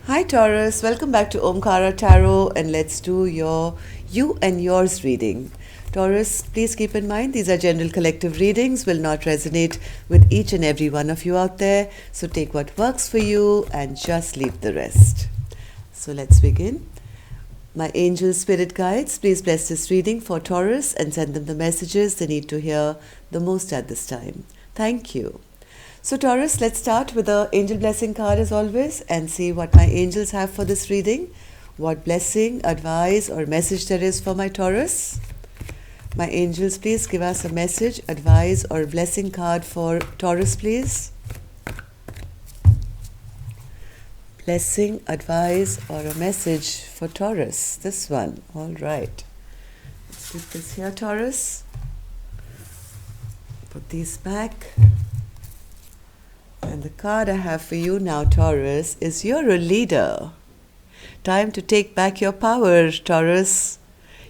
Hi Taurus, welcome back to Omkara Tarot and let's do your you and yours reading. Taurus, please keep in mind these are general collective readings, will not resonate with each and every one of you out there. So take what works for you and just leave the rest. So let's begin. My angel spirit guides, please bless this reading for Taurus and send them the messages they need to hear the most at this time. Thank you. So Taurus, let's start with the angel blessing card as always and see what my angels have for this reading. What blessing, advice or message there is for my Taurus. My angels, please give us a message, advice or blessing card for Taurus, please. Blessing, advice or a message for Taurus. This one. All right. Let's keep this here, Taurus. Put these back. And the card I have for you now, Taurus, is you're a leader. Time to take back your power, Taurus.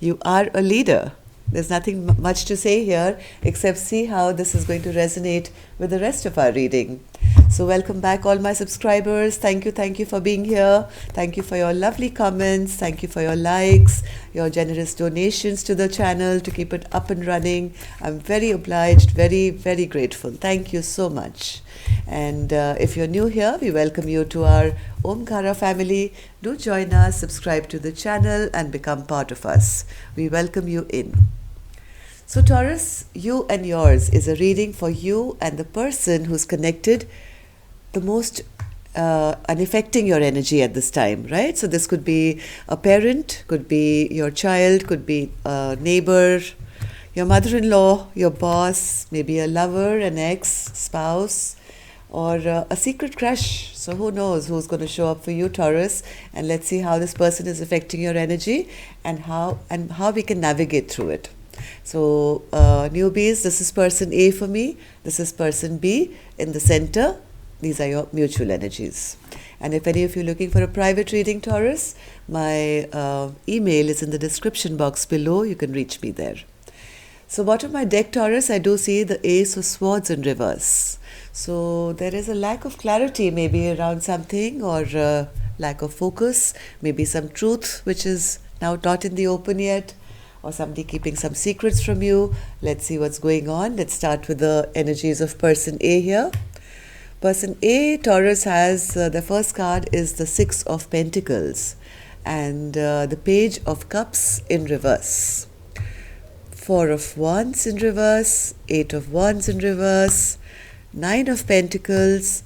You are a leader. There's nothing much to say here except see how this is going to resonate with the rest of our reading. So welcome back all my subscribers. Thank you for being here. Thank you for your lovely comments. Thank you for your likes, your generous donations to the channel to keep it up and running. I'm very obliged, very grateful. Thank you so much. And if you're new here, we welcome you to our Omkara family. Do join us, subscribe to the channel and become part of us. We welcome you in. So Taurus, you and yours is a reading for you and the person who's connected the most and affecting your energy at this time, right? So this could be a parent, could be your child, could be a neighbor, your mother-in-law, your boss, maybe a lover, an ex, spouse, or a secret crush. So who knows who's going to show up for you, Taurus, and let's see how this person is affecting your energy and how we can navigate through it. So newbies, this is person A for me, this is person B in the center. These are your mutual energies. And if any of you are looking for a private reading, Taurus, my email is in the description box below. You can reach me there. So bottom of my deck, Taurus, I do see the Ace of Swords in reverse. So there is a lack of clarity maybe around something, or lack of focus, maybe some truth which is now not in the open yet, or somebody keeping some secrets from you. Let's see what's going on. Let's start with the energies of person A here. Person A, Taurus, has the first card is the Six of Pentacles and the Page of Cups in reverse. Four of Wands in reverse, Eight of Wands in reverse, Nine of Pentacles.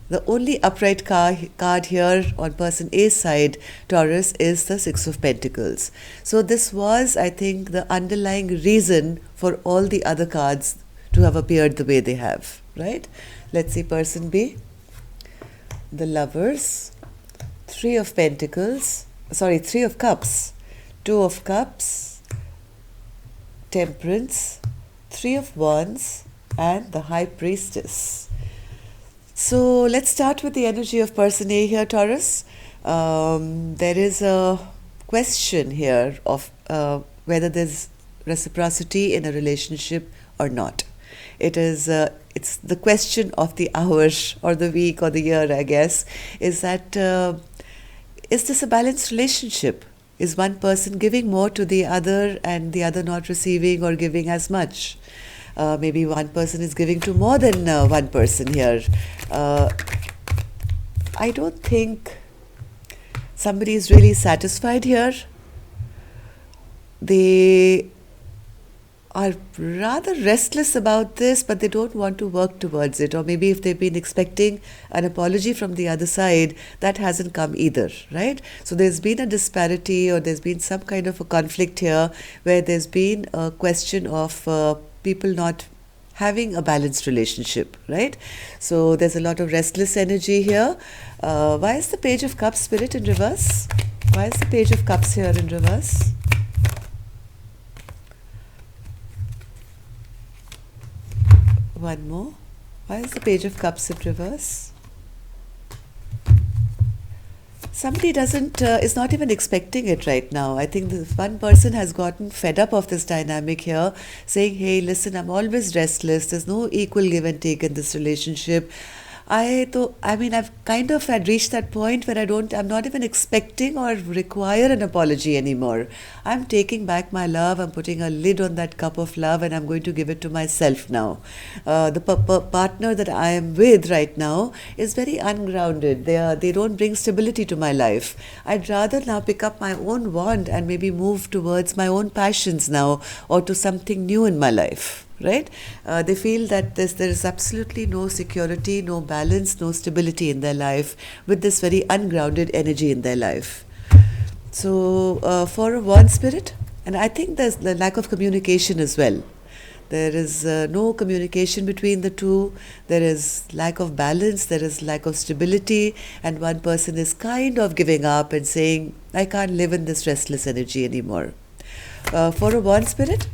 The only upright card here on person A's side, Taurus, is the Six of Pentacles. So this was, I think, the underlying reason for all the other cards to have appeared the way they have, right? Let's see person B. The Lovers, Three of Pentacles, Three of Cups, Two of Cups, Temperance, Three of Wands, and the High Priestess. So let's start with the energy of person A here, Taurus. There is a question here of whether there's reciprocity in a relationship or not. It's the question of the hour or the week or the year, I guess, is that is this a balanced relationship? Is one person giving more to the other and the other not receiving or giving as much? Maybe one person is giving to more than one person here. I don't think somebody is really satisfied here. They are rather restless about this, but they don't want to work towards it. Or maybe if they've been expecting an apology from the other side, that hasn't come either, right? So there's been a disparity, or there's been some kind of a conflict here where there's been a question of people not having a balanced relationship, right? So there's a lot of restless energy here. Why is the Page of Cups, Spirit, in reverse? Why is the Page of Cups here in reverse? One more. Why is the Page of Cups in reverse? Somebody is not even expecting it right now. I think this one person has gotten fed up of this dynamic here, saying, hey, listen, I'm always restless. There's no equal give and take in this relationship. I mean, I've kind of had reached that point where I'm not even expecting or require an apology anymore. I'm taking back my love, I'm putting a lid on that cup of love, and I'm going to give it to myself now. The partner that I am with right now is very ungrounded. They don't bring stability to my life. I'd rather now pick up my own wand and maybe move towards my own passions now, or to something new in my life, right? They feel that there is absolutely no security, no balance, no stability in their life, with this very ungrounded energy in their life. So, for one spirit, and I think there's the lack of communication as well. There is no communication between the two. There is lack of balance. There is lack of stability, and one person is kind of giving up and saying, "I can't live in this restless energy anymore." For a one spirit,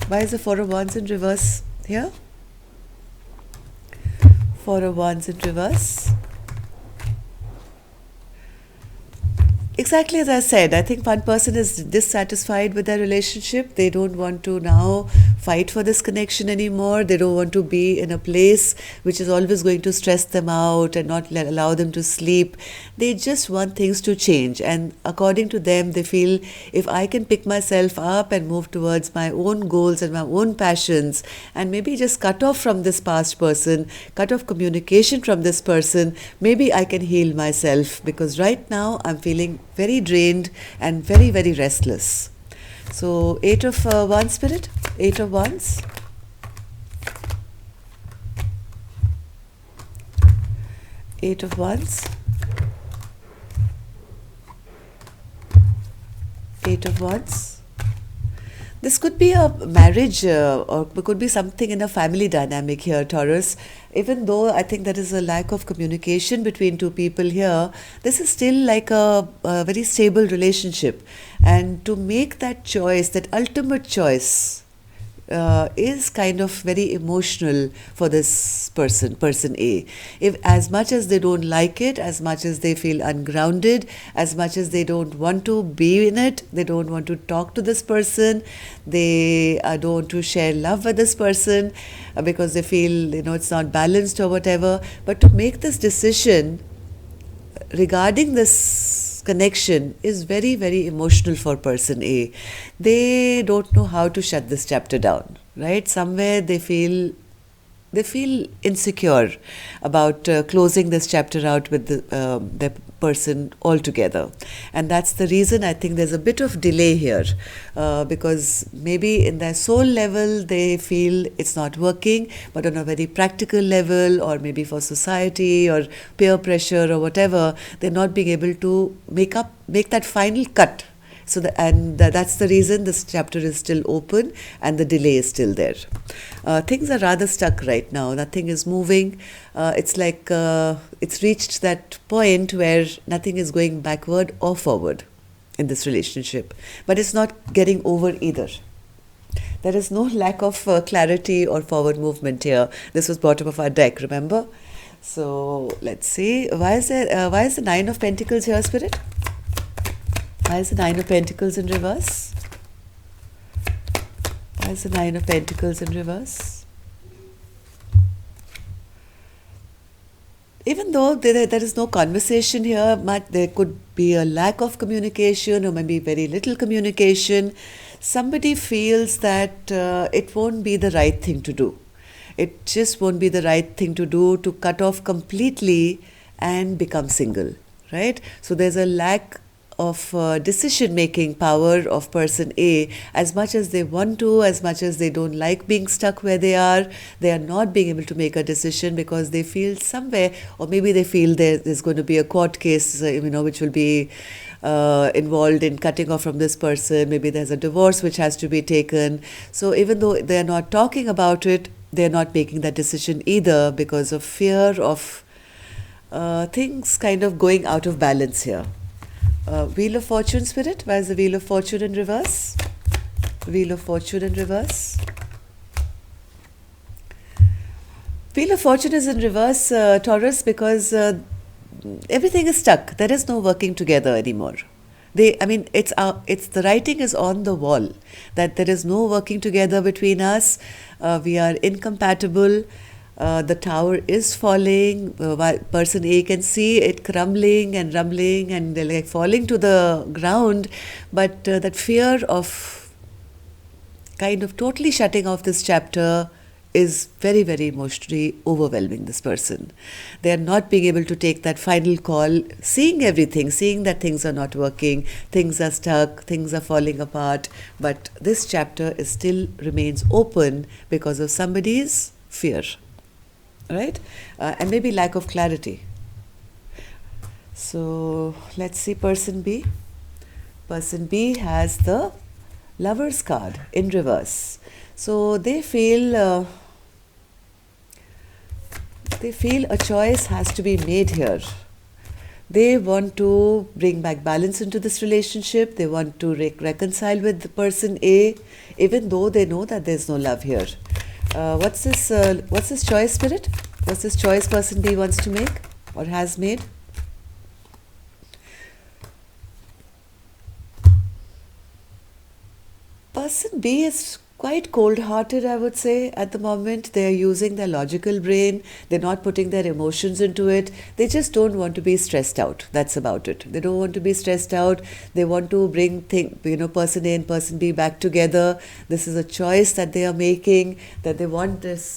why is the Four of Wands in reverse here? Four of Wands in reverse. Exactly as I said, I think one person is dissatisfied with their relationship. They don't want to now fight for this connection anymore. They don't want to be in a place which is always going to stress them out and not allow them to sleep. They just want things to change. And according to them, they feel, if I can pick myself up and move towards my own goals and my own passions, and maybe just cut off from this past person, cut off communication from this person, maybe I can heal myself, because right now I'm feeling very drained and very, very restless. So, Eight of Wands spirit, Eight of Wands. Eight of Wands. Eight of Wands. This could be a marriage or it could be something in a family dynamic here, Taurus. Even though I think there is a lack of communication between two people here, this is still like a very stable relationship. And to make that choice, that ultimate choice, is kind of very emotional for this person A. If as much as they don't like it, as much as they feel ungrounded, as much as they don't want to be in it, they don't want to talk to this person, they don't want to share love with this person because they feel it's not balanced or whatever. But to make this decision regarding this connection is very, very emotional for person A. They don't know how to shut this chapter down, right? Somewhere they feel insecure about closing this chapter out with the person altogether. And that's the reason I think there's a bit of delay here, because maybe in their soul level they feel it's not working, but on a very practical level, or maybe for society or peer pressure or whatever, they're not being able to make that final cut. So that's the reason this chapter is still open and the delay is still there. Things are rather stuck right now. Nothing is moving. It's like it's reached that point where nothing is going backward or forward in this relationship. But it's not getting over either. There is no lack of clarity or forward movement here. This was bottom of our deck, remember? So let's see. Why is the Nine of Pentacles here, Spirit? Why is the Nine of Pentacles in reverse? Why is the Nine of Pentacles in reverse? Even though there is no conversation here, there could be a lack of communication or maybe very little communication. Somebody feels that it won't be the right thing to do. It just won't be the right thing to do to cut off completely and become single, right? So there's a lack of decision-making power of person A. As much as they want to, as much as they don't like being stuck where they are not being able to make a decision because they feel somewhere, or maybe they feel there's going to be a court case, which will be involved in cutting off from this person. Maybe there's a divorce which has to be taken. So even though they're not talking about it, they're not making that decision either because of fear of things kind of going out of balance here. Wheel of Fortune, Spirit. Why is the Wheel of Fortune in reverse? Wheel of Fortune in reverse. Wheel of Fortune is in reverse, Taurus, because everything is stuck. There is no working together anymore. It's the writing is on the wall that there is no working together between us. We are incompatible. The tower is falling. While person A can see it crumbling and rumbling and like falling to the ground, but that fear of kind of totally shutting off this chapter is very, very emotionally overwhelming this person. They are not being able to take that final call, seeing everything, seeing that things are not working, things are stuck, things are falling apart, but this chapter is still remains open because of somebody's fear, right? And maybe lack of clarity. So let's see person B. Person B has the Lover's card in reverse. So they feel a choice has to be made here. They want to bring back balance into this relationship. They want to reconcile with the person A, even though they know that there's no love here. What's this choice, Spirit? What's this choice person B wants to make or has made? Person B is quite cold-hearted, I would say, at the moment. They are using their logical brain. They're not putting their emotions into it. They just don't want to be stressed out. That's about it. They don't want to be stressed out. They want to bring person A and person B back together. This is a choice that they are making, that they want this,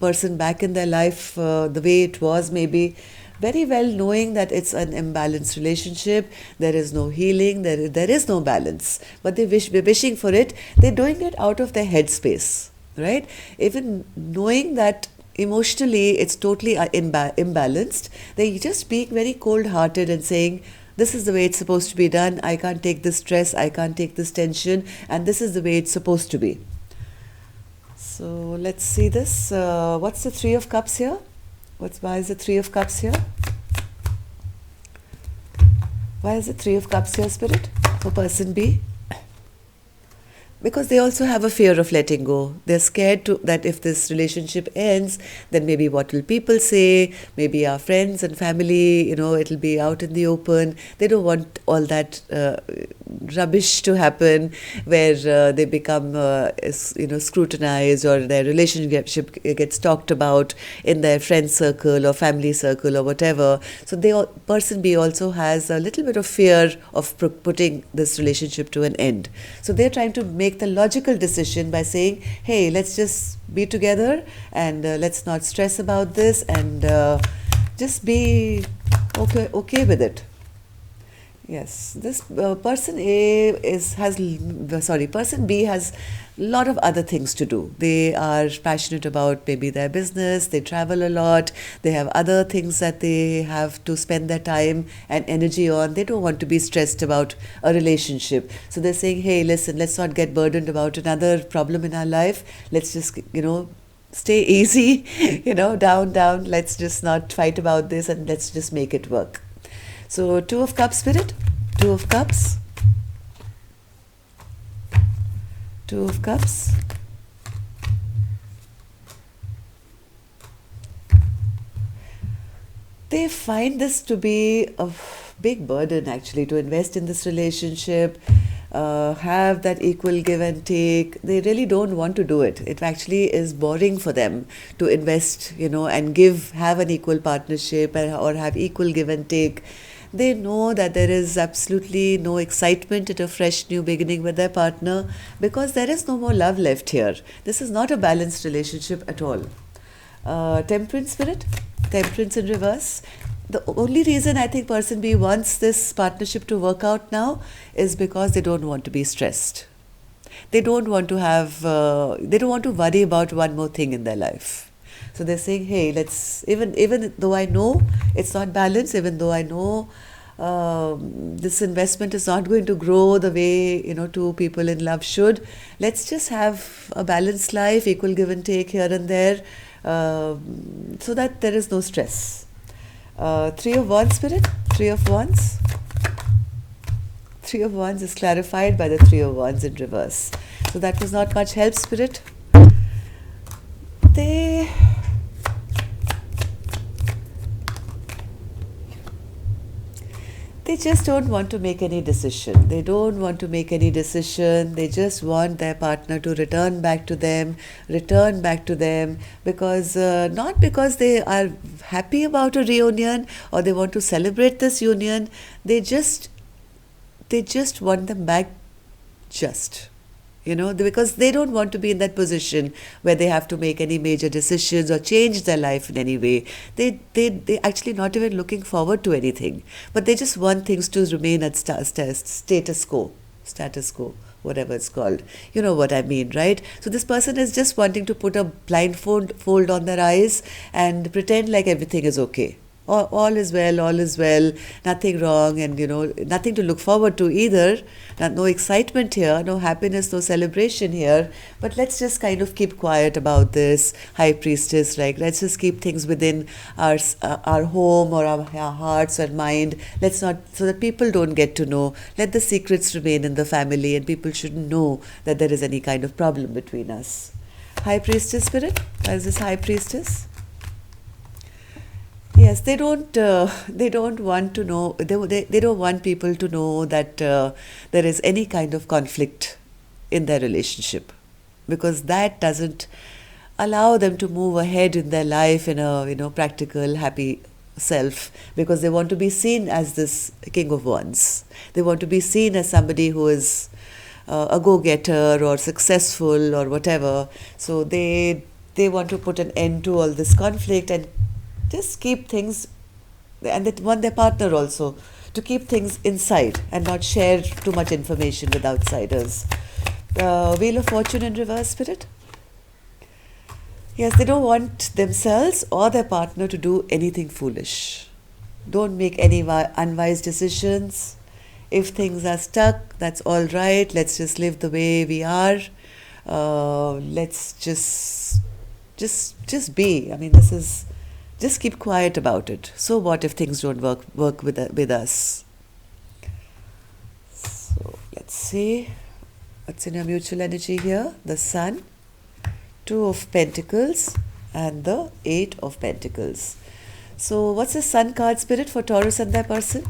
person back in their life the way it was maybe. Very well knowing that it's an imbalanced relationship, there is no healing, there is no balance, but they're wishing for it. They're doing it out of their headspace, right? Even knowing that emotionally it's totally imbalanced, they're just being very cold-hearted and saying, this is the way it's supposed to be done, I can't take this stress, I can't take this tension, and this is the way it's supposed to be. So let's see this. What's the Three of Cups here? Why is the Three of Cups here? Why is the Three of Cups here, Spirit, for person B? Because they also have a fear of letting go. They're scared that if this relationship ends, then maybe what will people say? Maybe our friends and family, it'll be out in the open. They don't want all that rubbish to happen where they become, scrutinized, or their relationship gets talked about in their friend circle or family circle or whatever. So person B also has a little bit of fear of putting this relationship to an end. So they're trying to make the logical decision by saying, hey, let's just be together and let's not stress about this and just be okay with it. Yes, this person person B has a lot of other things to do. They are passionate about maybe their business, they travel a lot, they have other things that they have to spend their time and energy on. They don't want to be stressed about a relationship. So they're saying, hey, listen, let's not get burdened about another problem in our life. Let's just, stay easy, down, let's just not fight about this and let's just make it work. So Two of Cups, Spirit, Two of Cups, Two of Cups. They find this to be a big burden actually to invest in this relationship, have that equal give and take. They really don't want to do it. It actually is boring for them to invest, and have an equal partnership or have equal give and take. They know that there is absolutely no excitement at a fresh new beginning with their partner because there is no more love left here. This is not a balanced relationship at all. Temperance, Spirit, Temperance in reverse. The only reason I think person B wants this partnership to work out now is because they don't want to be stressed. They don't want to they don't want to worry about one more thing in their life. So they're saying, hey, let's, even though I know it's not balanced, even though I know this investment is not going to grow the way, two people in love should, let's just have a balanced life, equal give and take here and there, so that there is no stress. Three of Wands, Spirit, Three of Wands. Three of Wands is clarified by the Three of Wands in reverse. So that was not much help, Spirit. They just don't want to make any decision. They don't want to make any decision. They just want their partner to return back to them, because not because they are happy about a reunion or they want to celebrate this union. They just want them back, just, because they don't want to be in that position where they have to make any major decisions or change their life in any way. They actually not even looking forward to anything, but they just want things to remain at status quo, whatever it's called. You know what I mean, right? So this person is just wanting to put a blindfold on their eyes and pretend like everything is okay. All is well, nothing wrong, and nothing to look forward to either. No excitement here, no happiness, no celebration here. But let's just kind of keep quiet about this, High Priestess. Like, let's just keep things within our home or our hearts or mind. Let's not, so that people don't get to know. Let the secrets remain in the family, and people shouldn't know that there is any kind of problem between us. High Priestess spirit, as this High Priestess. Yes, they don't. They don't want to know. They don't want people to know that there is any kind of conflict in their relationship, because that doesn't allow them to move ahead in their life in a practical, happy self, because they want to be seen as this King of Wands. They want to be seen as somebody who is a go-getter or successful or whatever. So they want to put an end to all this conflict and just keep things, and they want their partner also to keep things inside and not share too much information with outsiders. Wheel of Fortune in reverse, spirit. Yes, they don't want themselves or their partner to do anything foolish. Don't make any unwise decisions. If things are stuck, that's all right. Let's just live the way we are. Let's just be. I mean, this is. Just keep quiet about it. So what if things don't work with us? So let's see. What's in your mutual energy here? The Sun, Two of Pentacles, and the Eight of Pentacles. So what's the Sun card, spirit, for Taurus and their person?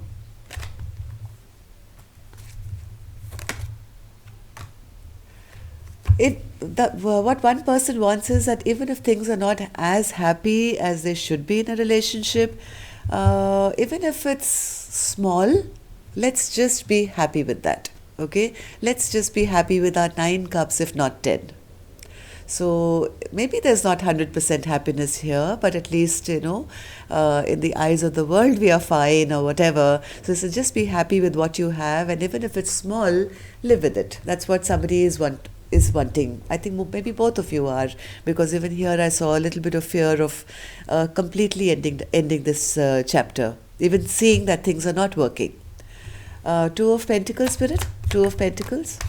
What one person wants is that even if things are not as happy as they should be in a relationship, even if it's small, let's just be happy with that. Okay, let's just be happy with our 9 cups, if not 10. So maybe there's not 100% happiness here, but at least, in the eyes of the world, we are fine or whatever. So just be happy with what you have, and even if it's small, live with it. That's what somebody is wanting. I think maybe both of you are, because even here I saw a little bit of fear of completely ending this chapter, even seeing that things are not working. Two of Pentacles, spirit. Two of Pentacles.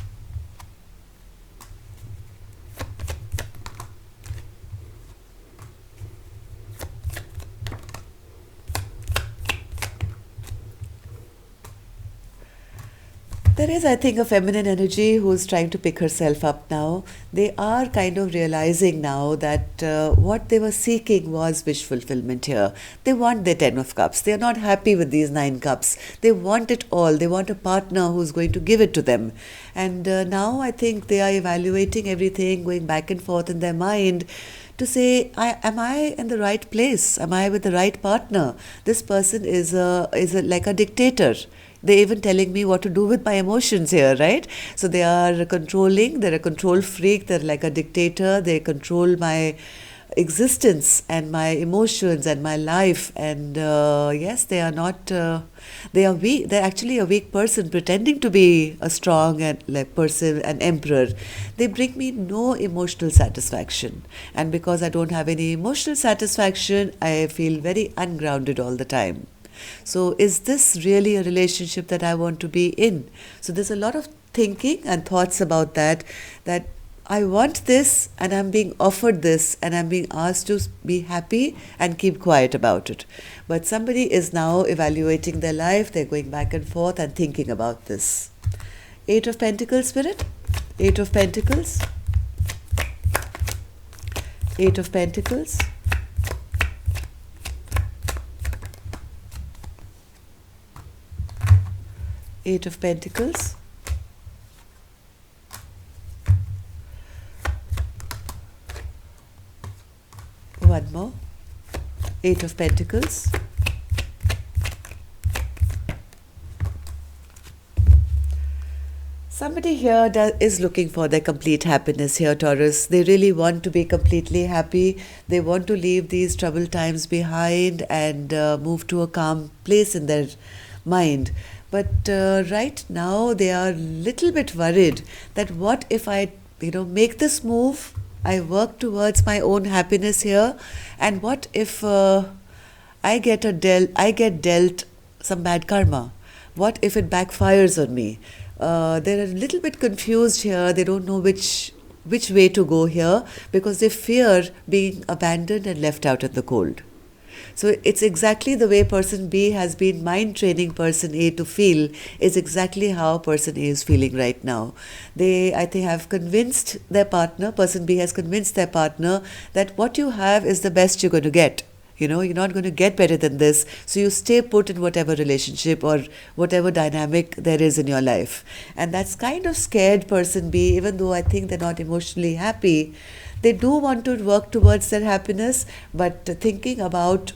There is, I think, a feminine energy who's trying to pick herself up now. They are kind of realizing now that what they were seeking was wish fulfillment here. They want their 10 of cups. They are not happy with these 9 cups. They want it all. They want a partner who's going to give it to them. And now I think they are evaluating everything, going back and forth in their mind to say, am I in the right place? Am I with the right partner? This person is like a dictator. They're even telling me what to do with my emotions here, right? So they are controlling, they're a control freak, they're like a dictator, they control my existence and my emotions and my life. And yes, they are not, they are weak, they're actually a weak person pretending to be a strong and person, an emperor. They bring me no emotional satisfaction. And because I don't have any emotional satisfaction, I feel very ungrounded all the time. So is this really a relationship that I want to be in? So there's a lot of thinking and thoughts about that I want this and I'm being offered this and I'm being asked to be happy and keep quiet about it. But somebody is now evaluating their life, they're going back and forth and thinking about this. 8 of Pentacles, spirit. 8 of Pentacles. 8 of Pentacles. Eight of Pentacles. One more. Eight of Pentacles. Somebody here is looking for their complete happiness here, Taurus. They really want to be completely happy. They want to leave these troubled times behind and move to a calm place in their mind. But right now they are a little bit worried that what if I, make this move, I work towards my own happiness here, and what if I get dealt some bad karma? What if it backfires on me? They're a little bit confused here. They don't know which way to go here because they fear being abandoned and left out in the cold. So it's exactly the way person B has been mind training person A to feel is exactly how person A is feeling right now. They, I think, have convinced their partner, person B has convinced their partner that what you have is the best you're going to get. You're not going to get better than this. So you stay put in whatever relationship or whatever dynamic there is in your life. And that's kind of scared person B, even though I think they're not emotionally happy. They do want to work towards their happiness, but thinking about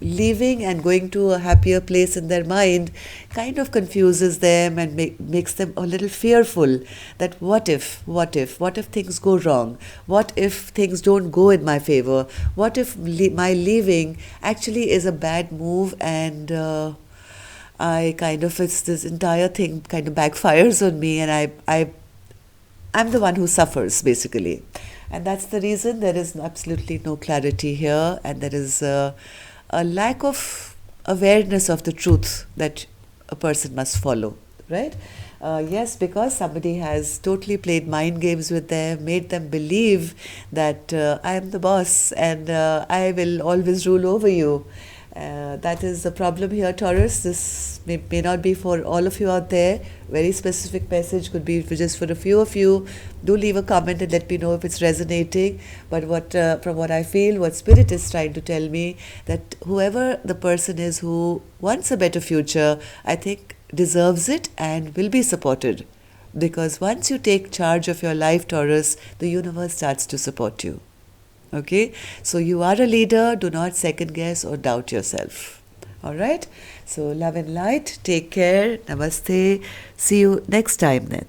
leaving and going to a happier place in their mind kind of confuses them and makes them a little fearful that what if things go wrong? What if things don't go in my favor? What if my leaving actually is a bad move and it's this entire thing kind of backfires on me and I'm the one who suffers basically. And that's the reason there is absolutely no clarity here, and there is a lack of awareness of the truth that a person must follow, right? Yes, because somebody has totally played mind games with them, made them believe that I am the boss and I will always rule over you. That is the problem here, Taurus. This may not be for all of you out there. Very specific message, could be just for a few of you. Do leave a comment and let me know if it's resonating. But from what I feel, what Spirit is trying to tell me, that whoever the person is who wants a better future, I think deserves it and will be supported. Because once you take charge of your life, Taurus, the universe starts to support you. Okay, so you are a leader. Do not second guess or doubt yourself. All right, so love and light. Take care. Namaste. See you next time then.